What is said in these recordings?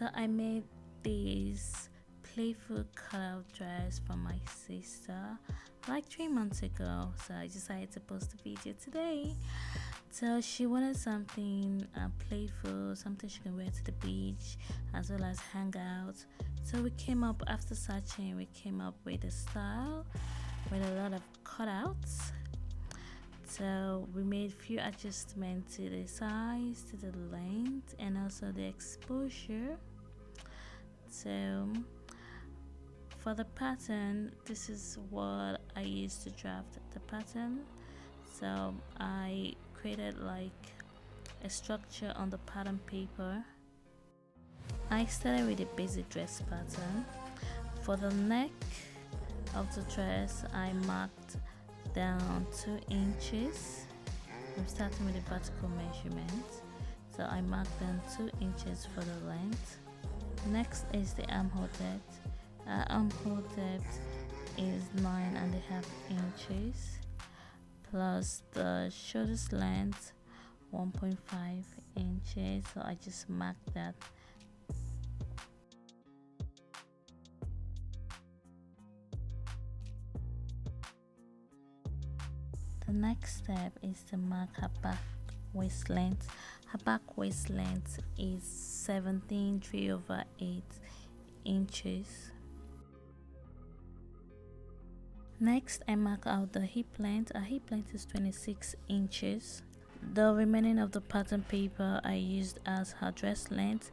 So I made this playful cutout dress for my sister like 3 months ago, so I decided to post a video today. So she wanted something playful, something she can wear to the beach as well as hang out. So we came up, after searching, we came up with a style with a lot of cutouts. So we made few adjustments to the size, to the length, and also the exposure. So for the pattern, this is what I used to draft the pattern. So I created like a structure on the pattern paper. I started with a basic dress pattern. For the neck of the dress, I marked down 2 inches. I'm starting with a vertical measurement, so I marked down 2 inches for the length. Next is the armhole depth. Armhole depth is 9.5 inches plus the shoulder's length 1.5 inches, so I just marked that. The next step is to mark her back waist length. Her back waist length is 17.3/8 inches. Next, I mark out the hip length. Her hip length is 26 inches. The remaining of the pattern paper I used as her dress length,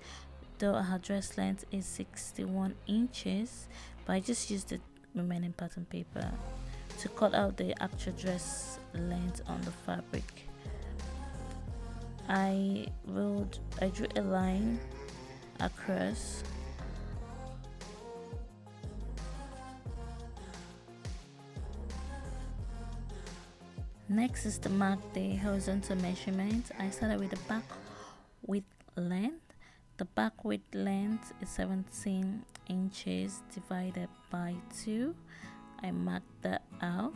though her dress length is 61 inches, but I just used the remaining pattern paper to cut out the actual dress length on the fabric. I drew a line across. Next is to mark the horizontal measurement. I started with the back width length. The back width length is 17 inches divided by 2. I marked that out.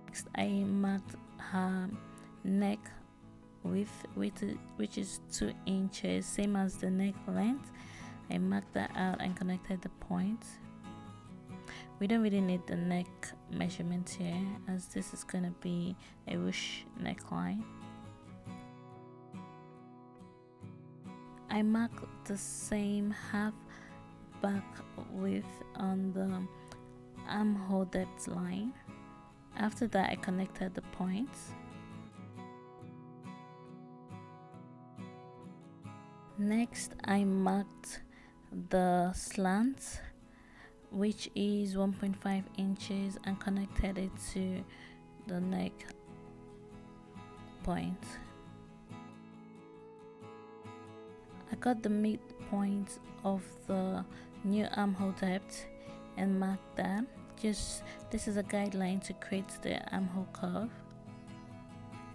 Next, I marked her neck width, which is 2 inches, same as the neck length. I marked that out and connected the points. We don't really need the neck measurement here, as this is going to be a ruched neckline. I marked the same half back width on the armhole depth line. After that, I connected the points. Next, I marked the slant, which is 1.5 inches, and connected it to the neck point. I got the midpoint of the new armhole depth and marked that. This is a guideline to create the armhole curve.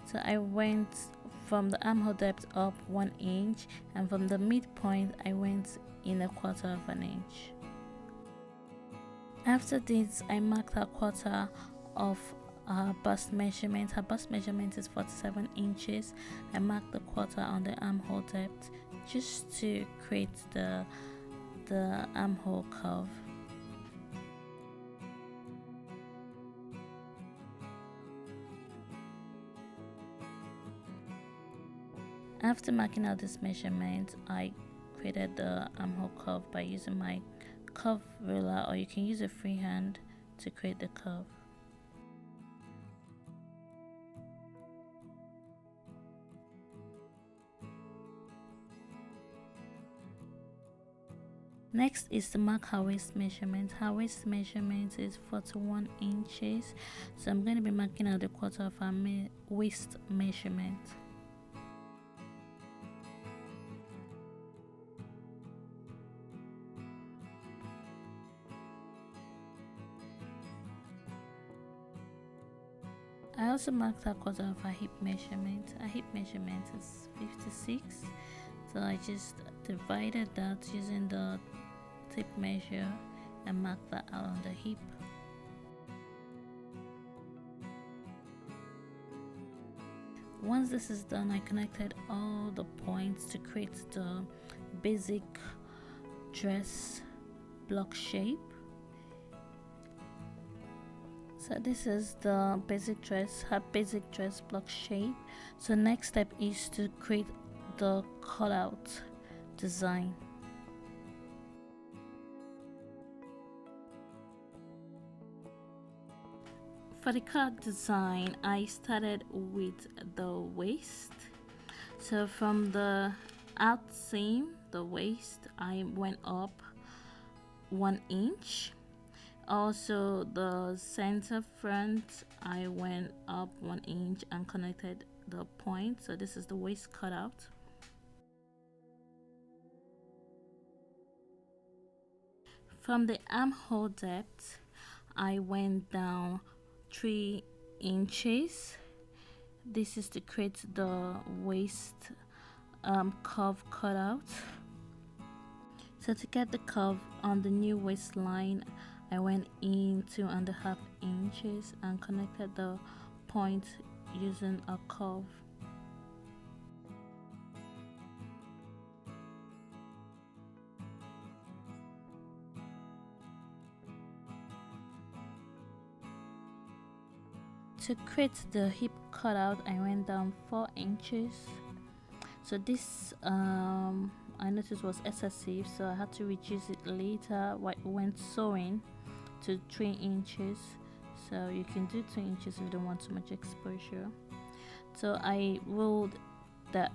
So I went from the armhole depth up 1 inch, and from the midpoint I went in 1/4 of an inch. After this, I marked a quarter of her bust measurement. Her bust measurement is 47 inches. I marked the quarter on the armhole depth just to create the armhole curve. After marking out this measurement, I created the armhole curve by using my curve ruler, or you can use a freehand to create the curve. Next is to mark her waist measurement. Her waist measurement is 41 inches, so I'm going to be marking out the quarter of her waist measurement. I also marked a quarter of her hip measurement. Her hip measurement is 56, so I just divided that using the tape measure and marked that out on the hip. Once this is done, I connected all the points to create the basic dress block shape. So this is the basic dress block shape. So next step is to create the cutout design. For the cutout design, I started with the waist. So from the out seam, the waist, I went up 1 inch. Also the center front, I went up 1 inch and connected the point. So this is the waist cutout. From the armhole depth, I went down 3 inches. This is to create the waist curve cutout. So to get the curve on the new waistline, I went in 2.5 inches and connected the point using a curve. To create the hip cutout, I went down 4 inches. So this I noticed was excessive, so I had to reduce it later when sewing to 3 inches. So you can do 2 inches if you don't want too much exposure. So I rolled that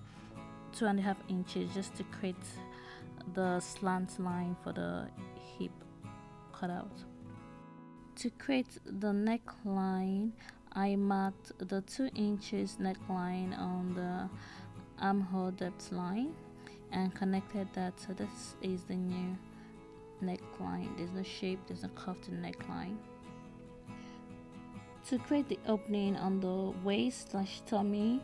2.5 inches just to create the slant line for the hip cutout. To create the neckline, I marked the 2 inches neckline on the armhole depth line and connected that. So this is the new neckline. There's no shape, there's no curve to the neckline. To create the opening on the waist / tummy,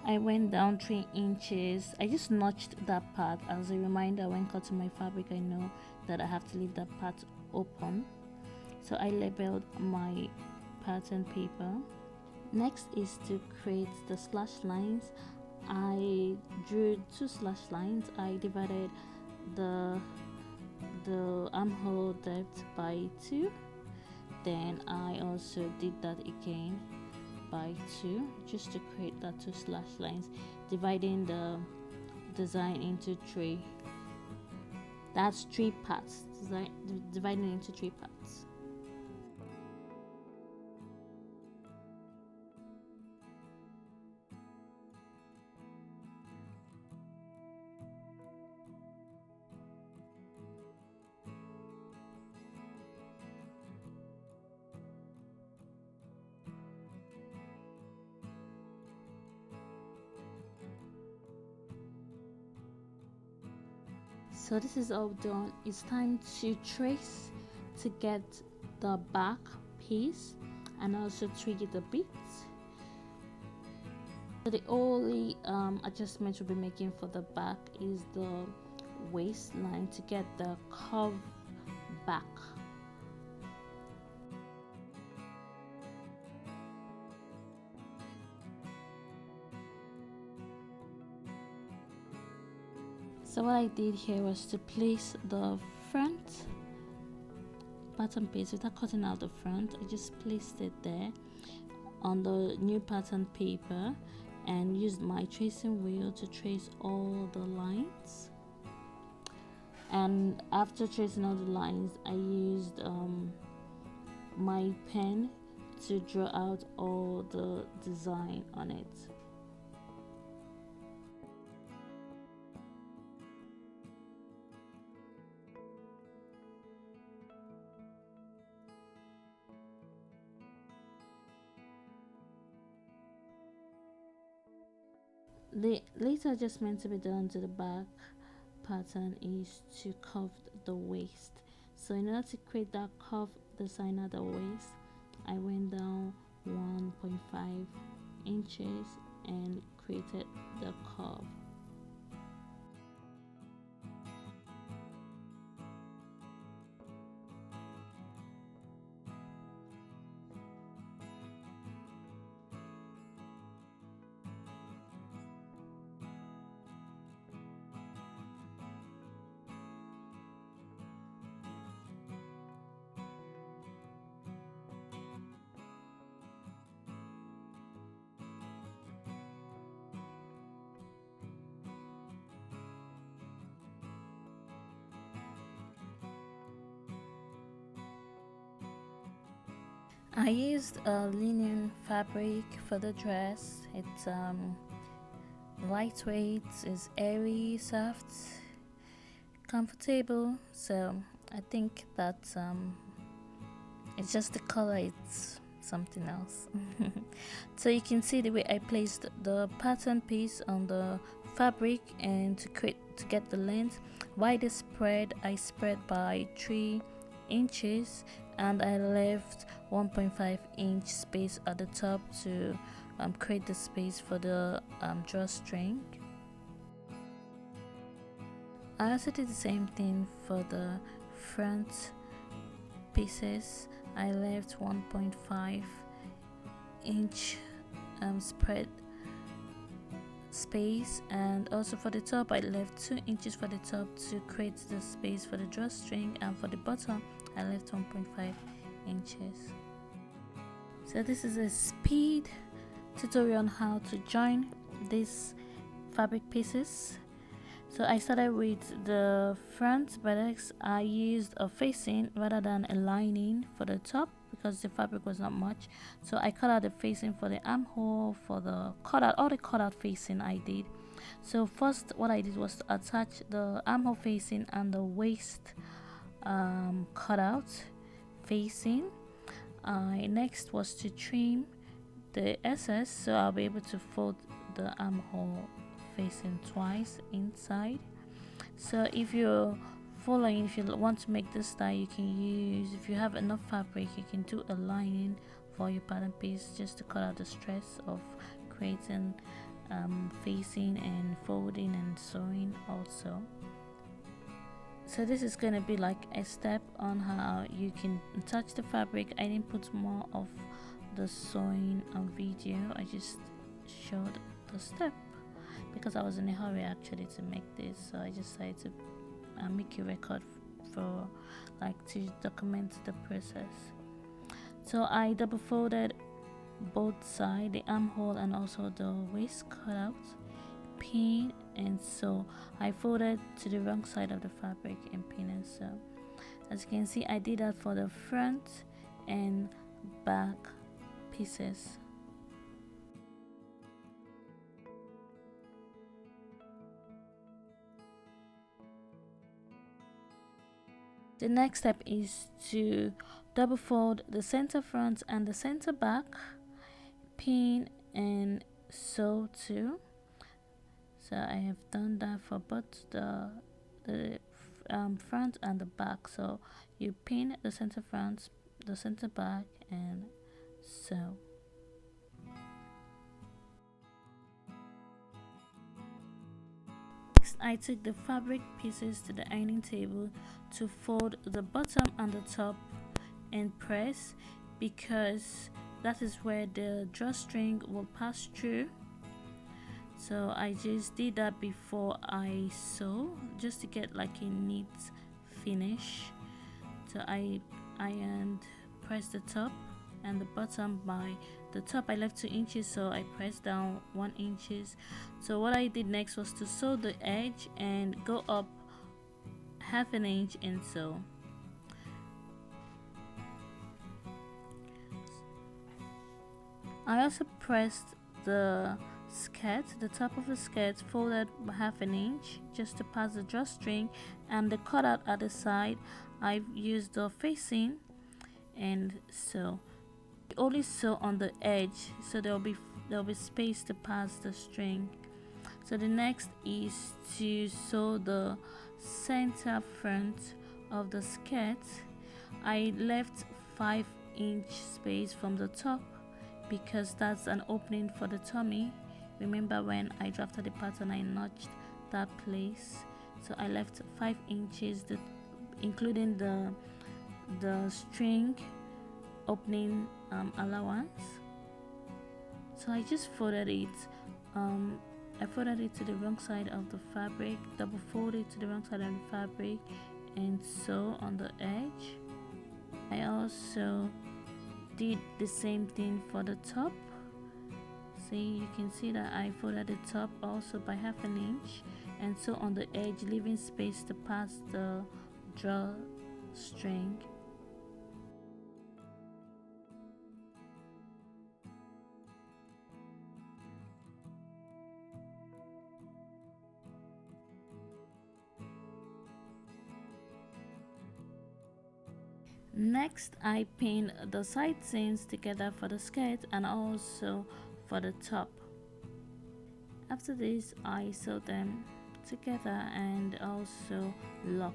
I went down 3 inches. I just notched that part as a reminder when cutting my fabric. I know that I have to leave that part open. So I labeled my pattern paper. Next is to create the slash lines. I drew 2 slash lines. I divided the armhole depth by 2. Then I also did that again by 2 just to create that 2 slash lines, dividing the design into 3. That's 3 parts. Dividing into 3 parts. So this is all done. It's time to trace to get the back piece and also trigger the beads. So the only adjustment we'll be making for the back is the waistline to get the curve back. So what I did here was to place the front pattern piece without cutting out the front. I just placed it there on the new pattern paper and used my tracing wheel to trace all the lines. And after tracing all the lines, I used my pen to draw out all the design on it. The later adjustment to be done to the back pattern is to curve the waist. So in order to create that curve design at the waist, I went down 1.5 inches and created the curve. I used a linen fabric for the dress. It's lightweight, is airy, soft, comfortable. So I think that it's just the color. It's something else. So you can see the way I placed the pattern piece on the fabric, and to get the length. Why the spread? I spread by 3 inches, and I left 1.5 inch space at the top to create the space for the drawstring. I also did the same thing for the front pieces. I left 1.5 inch spread space, and also for the top I left 2 inches for the top to create the space for the drawstring, and for the bottom I left 1.5 inches. So this is a speed tutorial on how to join these fabric pieces. So I started with the front buttocks. I used a facing rather than a lining for the top because the fabric was not much. So I cut out the facing for the armhole, for the cutout, all the cutout facing I did. So first what I did was to attach the armhole facing and the waist cutout facing. Next was to trim the excess, so I'll be able to fold the armhole facing twice inside. So if you're following, if you want to make this style, you can use, if you have enough fabric, you can do a lining for your pattern piece just to cut out the stress of creating facing and folding and sewing also. So this is going to be like a step on how you can attach the fabric. I didn't put more of the sewing on video, I just showed the step because I was in a hurry actually to make this, so I just decided to make a record for to document the process. So I double folded both sides, the armhole and also the waist cutout, pin and sew. I folded to the wrong side of the fabric and pin and sew. As you can see, I did that for the front and back pieces. The next step is to double fold the center front and the center back, pin and sew too. So I have done that for both the front and the back. So you pin the center front, the center back and sew. Next, I took the fabric pieces to the ironing table to fold the bottom and the top and press, because that is where the drawstring will pass through. So I just did that before I sew, just to get like a neat finish. So I ironed, pressed the top and the bottom. By the top I left 2 inches, so I pressed down 1 inches. So what I did next was to sew the edge and go up 1/2 inch and sew. I also pressed the skirt, the top of the skirt, folded 1/2 inch just to pass the drawstring, and the cutout at the side I used the facing and sew. Only sew on the edge, so there'll be space to pass the string. So the next is to sew the center front of the skirt. I left 5-inch space from the top because that's an opening for the tummy. Remember when I drafted the pattern, I notched that place, so I left 5 inches, including the string opening allowance. So I just folded it. I folded it to the wrong side of the fabric, double folded to the wrong side of the fabric, and sew on the edge. I also did the same thing for the top. See, you can see that I folded the top also by 1/2 inch and sew on the edge, leaving space to pass the drawstring. Next, I pin the side seams together for the skirt and also for the top. After this, I sew them together and also lock.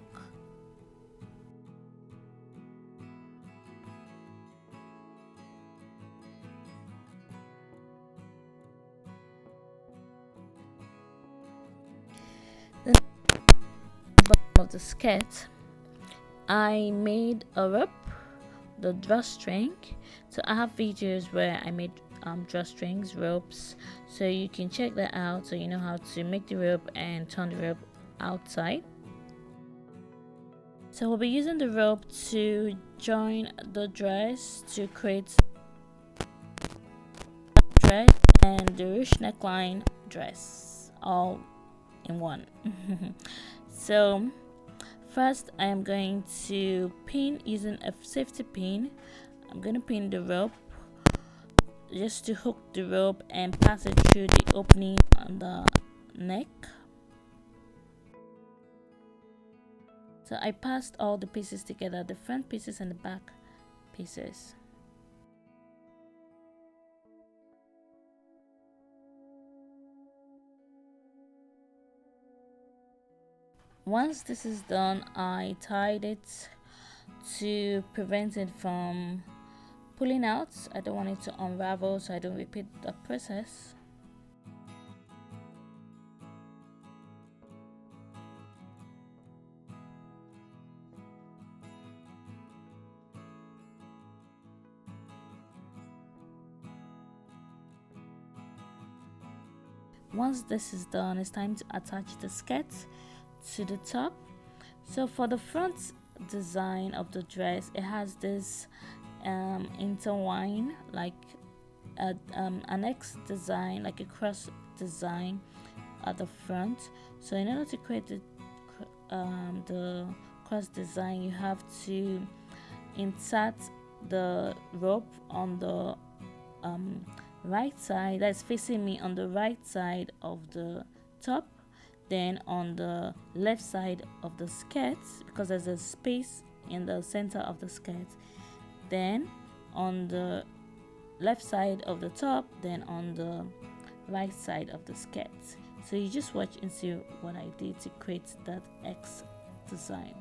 The bottom of the skirt, I made a rope, the drawstring. So I have videos where I made drawstrings, ropes, so you can check that out so you know how to make the rope and turn the rope outside. So we'll be using the rope to join the dress to create dress and the ruched neckline dress all in one. So first I am going to pin using a safety pin. I'm going to pin the rope just to hook the rope and pass it through the opening on the neck. So I passed all the pieces together, the front pieces and the back pieces. Once this is done, I tied it to prevent it from pulling out. I don't want it to unravel, so I don't repeat the process. Once this is done, it's time to attach the skirt to the top. So for the front design of the dress, it has this intertwine, like an X design, like a cross design at the front. So in order to create the cross design, you have to insert the rope on the right side, that's facing me, on the right side of the top, then on the left side of the skirt, because there's a space in the center of the skirt, then on the left side of the top, then on the right side of the skirt. So you just watch and see what I did to create that X design.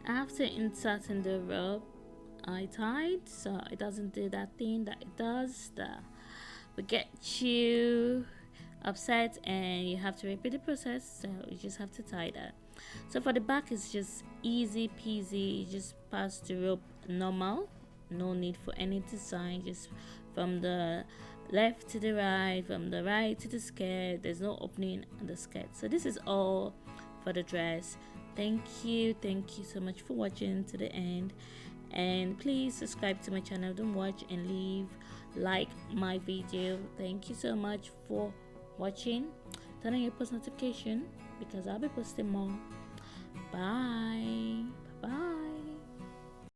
After inserting the rope, I tied so it doesn't do that thing that it does that will get you upset and you have to repeat the process. So you just have to tie that. So for the back, it's just easy peasy. You just pass the rope normal, no need for any design, just from the left to the right, from the right to the skirt. There's no opening on the skirt. So this is all for the dress. Thank you so much for watching to the end, and please subscribe to my channel, don't watch and leave like my video. Thank you so much for watching. Turn on your post notification because I'll be posting more. Bye bye.